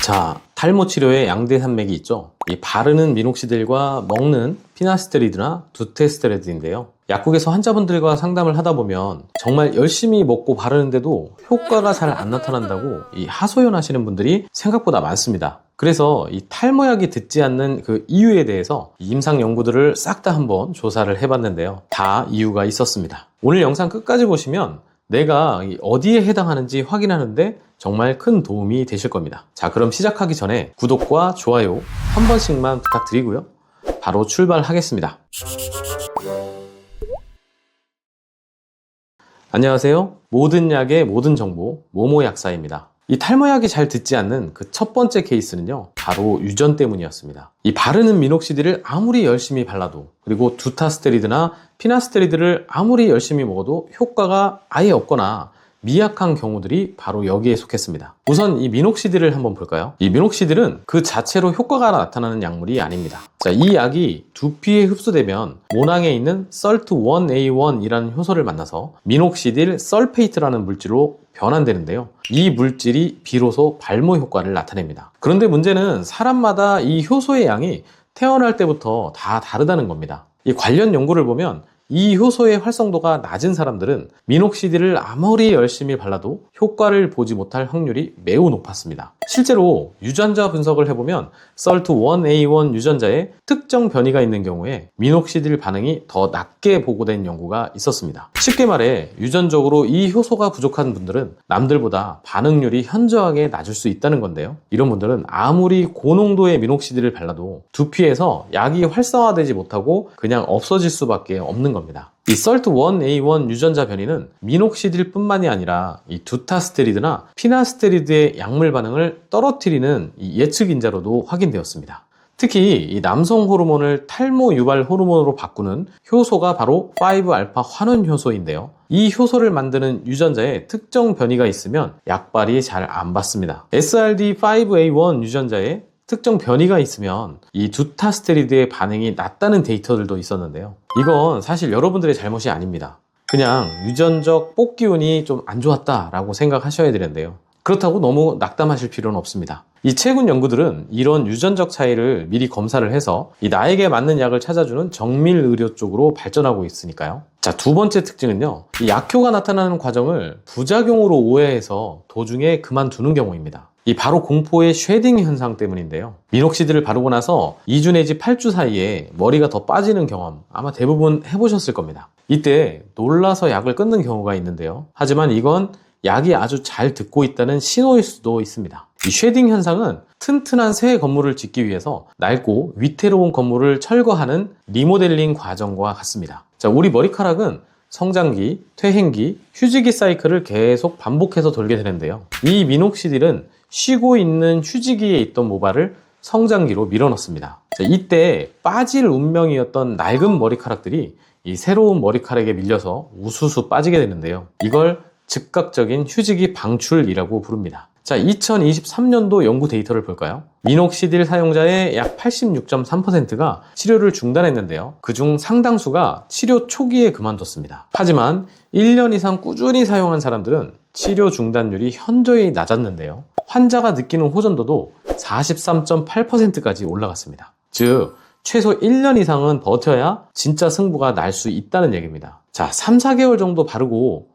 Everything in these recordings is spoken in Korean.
자, 탈모 치료의 양대 산맥이 있죠. 이 바르는 미녹시딜과 먹는 피나스테리드나 두테스테리드인데요. 약국에서 환자분들과 상담을 하다 보면 정말 열심히 먹고 바르는데도 효과가 잘 안 나타난다고 이 하소연하시는 분들이 생각보다 많습니다. 그래서 이 탈모약이 듣지 않는 그 이유에 대해서 임상 연구들을 싹 다 한번 조사를 해봤는데요. 다 이유가 있었습니다. 오늘 영상 끝까지 보시면 내가 어디에 해당하는지 확인하는데 정말 큰 도움이 되실 겁니다. 자, 그럼 시작하기 전에 구독과 좋아요 한 번씩만 부탁드리고요. 바로 출발하겠습니다. 안녕하세요. 모든 약의 모든 정보 모모약사입니다. 이 탈모약이 잘 듣지 않는 그 첫 번째 케이스는요, 바로 유전 때문이었습니다. 이 바르는 미녹시딜을 아무리 열심히 발라도, 그리고 두타스테리드나 피나스테리드를 아무리 열심히 먹어도 효과가 아예 없거나 미약한 경우들이 바로 여기에 속했습니다. 우선 이 미녹시딜을 한번 볼까요? 이 미녹시딜은 그 자체로 효과가 나타나는 약물이 아닙니다. 자, 이 약이 두피에 흡수되면 모낭에 있는 SIRT1A1이라는 효소를 만나서 미녹시딜 설페이트라는 물질로 변환되는데요. 이 물질이 비로소 발모 효과를 나타냅니다. 그런데 문제는 사람마다 이 효소의 양이 태어날 때부터 다 다르다는 겁니다. 이 관련 연구를 보면 이 효소의 활성도가 낮은 사람들은 미녹시딜을 아무리 열심히 발라도 효과를 보지 못할 확률이 매우 높았습니다. 실제로 유전자 분석을 해보면 SIRT1A1 유전자에 특정 변이가 있는 경우에 미녹시딜 반응이 더 낮게 보고된 연구가 있었습니다. 쉽게 말해 유전적으로 이 효소가 부족한 분들은 남들보다 반응률이 현저하게 낮을 수 있다는 건데요. 이런 분들은 아무리 고농도의 미녹시딜을 발라도 두피에서 약이 활성화되지 못하고 그냥 없어질 수밖에 없는 겁니다. 이 SIRT1A1 유전자 변이는 미녹시딜 뿐만이 아니라 이 두타스테리드나 피나스테리드의 약물 반응을 떨어뜨리는 이 예측 인자로도 확인되었습니다. 특히 이 남성 호르몬을 탈모 유발 호르몬으로 바꾸는 효소가 바로 5알파 환원 효소인데요. 이 효소를 만드는 유전자에 특정 변이가 있으면 약발이 잘 안 받습니다. SRD5A1 유전자에 특정 변이가 있으면 이 두타스테리드의 반응이 낮다는 데이터들도 있었는데요. 이건 사실 여러분들의 잘못이 아닙니다. 그냥 유전적 뽑기운이 좀 안 좋았다라고 생각하셔야 되는데요. 그렇다고 너무 낙담하실 필요는 없습니다. 이 최근 연구들은 이런 유전적 차이를 미리 검사를 해서 이 나에게 맞는 약을 찾아주는 정밀 의료 쪽으로 발전하고 있으니까요. 자, 두 번째 특징은요, 이 약효가 나타나는 과정을 부작용으로 오해해서 도중에 그만두는 경우입니다. 이 바로 공포의 쉐딩 현상 때문인데요. 미녹시딜을 바르고 나서 2주 내지 8주 사이에 머리가 더 빠지는 경험 아마 대부분 해보셨을 겁니다. 이때 놀라서 약을 끊는 경우가 있는데요. 하지만 이건 약이 아주 잘 듣고 있다는 신호일 수도 있습니다. 이 쉐딩 현상은 튼튼한 새 건물을 짓기 위해서 낡고 위태로운 건물을 철거하는 리모델링 과정과 같습니다. 자, 우리 머리카락은 성장기, 퇴행기, 휴지기 사이클을 계속 반복해서 돌게 되는데요. 이 미녹시딜은 쉬고 있는 휴지기에 있던 모발을 성장기로 밀어넣습니다. 자, 이때 빠질 운명이었던 낡은 머리카락들이 이 새로운 머리카락에 밀려서 우수수 빠지게 되는데요. 이걸 즉각적인 휴지기 방출이라고 부릅니다. 자, 2023년도 연구 데이터를 볼까요? 미녹시딜 사용자의 약 86.3%가 치료를 중단했는데요. 그중 상당수가 치료 초기에 그만뒀습니다. 하지만 1년 이상 꾸준히 사용한 사람들은 치료 중단율이 현저히 낮았는데요. 환자가 느끼는 호전도도 43.8%까지 올라갔습니다. 즉, 최소 1년 이상은 버텨야 진짜 승부가 날 수 있다는 얘기입니다. 자, 3, 4개월 정도 바르고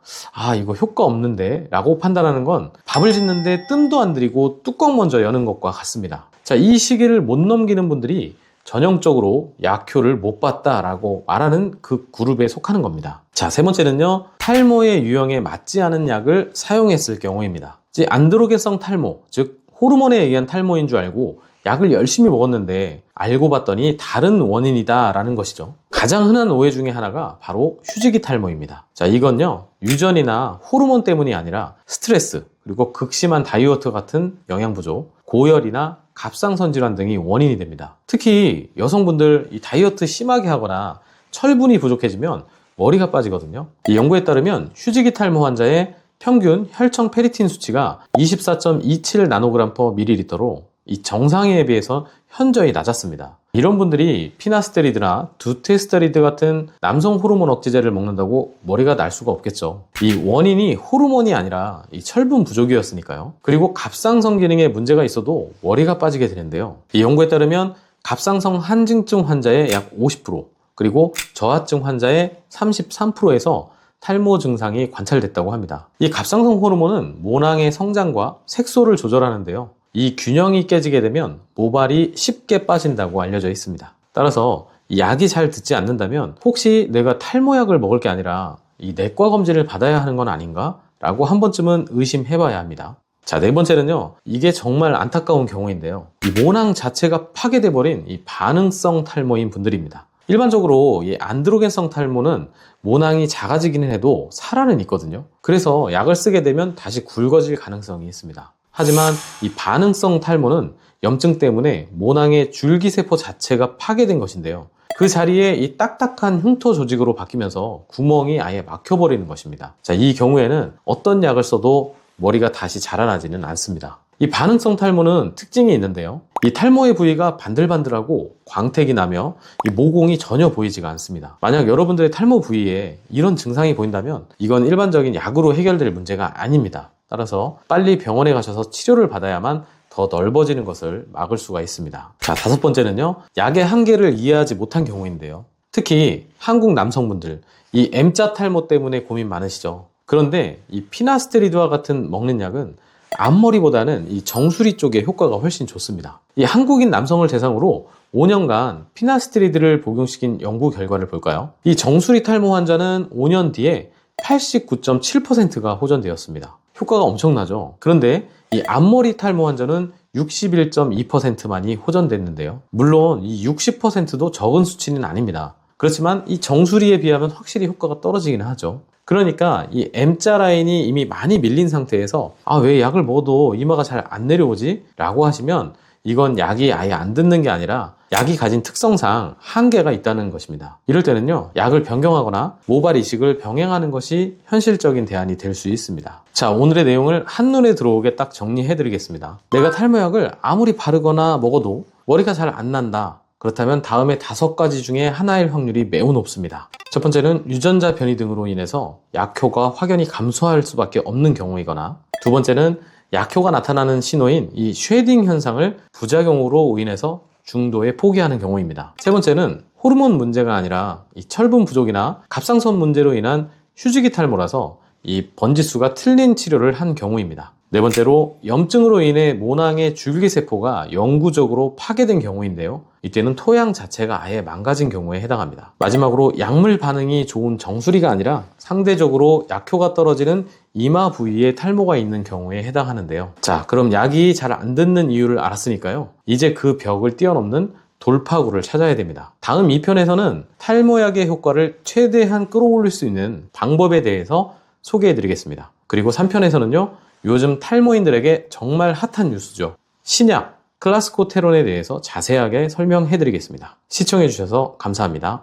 이거 효과 없는데 라고 판단하는 건 밥을 짓는데 뜸도 안 들이고 뚜껑 먼저 여는 것과 같습니다. 자, 이 시기를 못 넘기는 분들이 전형적으로 약효를 못 봤다라고 말하는 그 그룹에 속하는 겁니다. 자, 세 번째는요, 탈모의 유형에 맞지 않은 약을 사용했을 경우입니다. 안드로게성 탈모, 즉 호르몬에 의한 탈모인 줄 알고 약을 열심히 먹었는데 알고 봤더니 다른 원인이다 라는 것이죠. 가장 흔한 오해 중에 하나가 바로 휴지기 탈모입니다. 자, 이건요, 유전이나 호르몬 때문이 아니라 스트레스, 그리고 극심한 다이어트 같은 영양 부족, 고열이나 갑상선 질환 등이 원인이 됩니다. 특히 여성분들 이 다이어트 심하게 하거나 철분이 부족해지면 머리가 빠지거든요. 이 연구에 따르면 휴지기 탈모 환자의 평균 혈청 페리틴 수치가 24.27 나노그램 퍼 밀리리터로 이 정상에 비해서 현저히 낮았습니다. 이런 분들이 피나스테리드나 두테스테리드 같은 남성 호르몬 억제제를 먹는다고 머리가 날 수가 없겠죠. 이 원인이 호르몬이 아니라 이 철분 부족이었으니까요. 그리고 갑상선 기능에 문제가 있어도 머리가 빠지게 되는데요. 이 연구에 따르면 갑상선 한증증 환자의 약 50%, 그리고 저하증 환자의 33%에서 탈모 증상이 관찰됐다고 합니다. 이 갑상선 호르몬은 모낭의 성장과 색소를 조절하는데요. 이 균형이 깨지게 되면 모발이 쉽게 빠진다고 알려져 있습니다. 따라서 이 약이 잘 듣지 않는다면 혹시 내가 탈모약을 먹을 게 아니라 이 내과 검진을 받아야 하는 건 아닌가? 라고 한 번쯤은 의심해 봐야 합니다. 자, 네 번째는요. 이게 정말 안타까운 경우인데요. 이 모낭 자체가 파괴돼 버린 이 반응성 탈모인 분들입니다. 일반적으로 이 안드로겐성 탈모는 모낭이 작아지기는 해도 살아는 있거든요. 그래서 약을 쓰게 되면 다시 굵어질 가능성이 있습니다. 하지만 이 반응성 탈모는 염증 때문에 모낭의 줄기세포 자체가 파괴된 것인데요. 그 자리에 이 딱딱한 흉터 조직으로 바뀌면서 구멍이 아예 막혀버리는 것입니다. 자, 이 경우에는 어떤 약을 써도 머리가 다시 자라나지는 않습니다. 이 반응성 탈모는 특징이 있는데요. 이 탈모의 부위가 반들반들하고 광택이 나며 이 모공이 전혀 보이지가 않습니다. 만약 여러분들의 탈모 부위에 이런 증상이 보인다면 이건 일반적인 약으로 해결될 문제가 아닙니다. 따라서 빨리 병원에 가셔서 치료를 받아야만 더 넓어지는 것을 막을 수가 있습니다. 자, 다섯 번째는요. 약의 한계를 이해하지 못한 경우인데요. 특히 한국 남성분들, 이 M자 탈모 때문에 고민 많으시죠. 그런데 이 피나스테리드와 같은 먹는 약은 앞머리보다는 이 정수리 쪽에 효과가 훨씬 좋습니다. 이 한국인 남성을 대상으로 5년간 피나스테리드를 복용시킨 연구 결과를 볼까요? 이 정수리 탈모 환자는 5년 뒤에 89.7%가 호전되었습니다. 효과가 엄청나죠? 그런데 이 앞머리 탈모 환자는 61.2%만이 호전됐는데요. 물론 이 60%도 적은 수치는 아닙니다. 그렇지만 이 정수리에 비하면 확실히 효과가 떨어지긴 하죠. 그러니까 이 M자 라인이 이미 많이 밀린 상태에서 왜 약을 먹어도 이마가 잘 안 내려오지? 라고 하시면 이건 약이 아예 안 듣는 게 아니라 약이 가진 특성상 한계가 있다는 것입니다. 이럴 때는요, 약을 변경하거나 모발 이식을 병행하는 것이 현실적인 대안이 될 수 있습니다. 자, 오늘의 내용을 한눈에 들어오게 딱 정리해 드리겠습니다. 내가 탈모약을 아무리 바르거나 먹어도 머리가 잘 안 난다. 그렇다면 다음에 5가지 중에 하나일 확률이 매우 높습니다. 첫 번째는 유전자 변이 등으로 인해서 약효가 확연히 감소할 수밖에 없는 경우이거나, 두 번째는 약효가 나타나는 신호인 이 쉐딩 현상을 부작용으로 인해서 중도에 포기하는 경우입니다. 세 번째는 호르몬 문제가 아니라 이 철분 부족이나 갑상선 문제로 인한 휴지기 탈모라서 이 번지수가 틀린 치료를 한 경우입니다. 네 번째로 염증으로 인해 모낭의 줄기세포가 영구적으로 파괴된 경우인데요. 이때는 토양 자체가 아예 망가진 경우에 해당합니다. 마지막으로 약물 반응이 좋은 정수리가 아니라 상대적으로 약효가 떨어지는 이마 부위에 탈모가 있는 경우에 해당하는데요. 자, 그럼 약이 잘 안 듣는 이유를 알았으니까요. 이제 그 벽을 뛰어넘는 돌파구를 찾아야 됩니다. 다음 2편에서는 탈모약의 효과를 최대한 끌어올릴 수 있는 방법에 대해서 소개해 드리겠습니다. 그리고 3편에서는요. 요즘 탈모인들에게 정말 핫한 뉴스죠. 신약 클라스코테론에 대해서 자세하게 설명해 드리겠습니다. 시청해 주셔서 감사합니다.